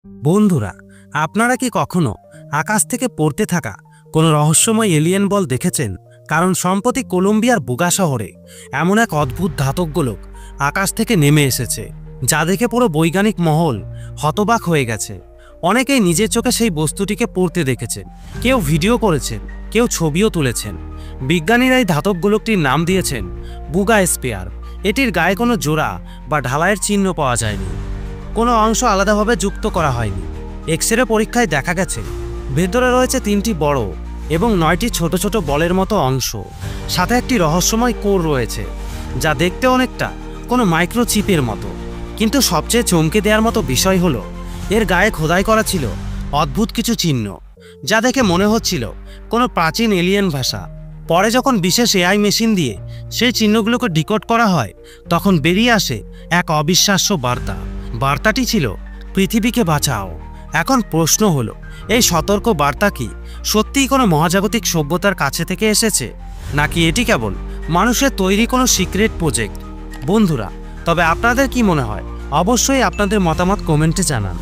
বন্ধুরা, আপনারা কি কখনো আকাশ থেকে পড়তে থাকা কোনো রহস্যময় এলিয়েন বল দেখেছেন? কারণ সম্প্রতি কলম্বিয়ার বুগা শহরে এমন এক অদ্ভুত ধাতব গোলক আকাশ থেকে নেমে এসেছে, যা দেখে পুরো বৈজ্ঞানিক মহল হতবাক হয়ে গেছে। অনেকেই নিজের চোখে সেই বস্তুটিকে পড়তে দেখেছেন, কেউ ভিডিও করেছেন, কেউ ছবিও তুলেছেন। বিজ্ঞানীরা এই ধাতব গোলকটির নাম দিয়েছেন বুগা স্পিয়ার। এটির গায়ে কোনো জোড়া বা ঢালাইয়ের চিহ্ন পাওয়া যায়নি, কোনো অংশ আলাদাভাবে যুক্ত করা হয়নি। এক্স-রে পরীক্ষায় দেখা গেছে ভেতরে রয়েছে 3টি বড় এবং 9টি ছোট ছোট বলের মতো অংশ, সাথে একটি রহস্যময় কোর রয়েছে, যা দেখতে অনেকটা কোনো মাইক্রোচিপের মতো। কিন্তু সবচেয়ে চমকে দেওয়ার মতো বিষয় হলো এর গায়ে খোদাই করা ছিল অদ্ভুত কিছু চিহ্ন, যা দেখে মনে হচ্ছিল কোনো প্রাচীন এলিয়েন ভাষা। পরে যখন বিশেষ এআই মেশিন দিয়ে সেই চিহ্নগুলোকে ডিকোড করা হয়, তখন বেরিয়ে আসে এক অবিশ্বাস্য বার্তা। বার্তাটি ছিল, পৃথিবীকে বাঁচাও। এখন প্রশ্ন হলো, এই সতর্ক বার্তা কি সত্যিই কোনো মহাজাগতিক সভ্যতার কাছে থেকে এসেছে, নাকি এটি কেবল মানুষের তৈরি কোনো সিক্রেট প্রজেক্ট? বন্ধুরা, তবে আপনাদের কি মনে হয়? অবশ্যই আপনাদের মতামত কমেন্টে জানান।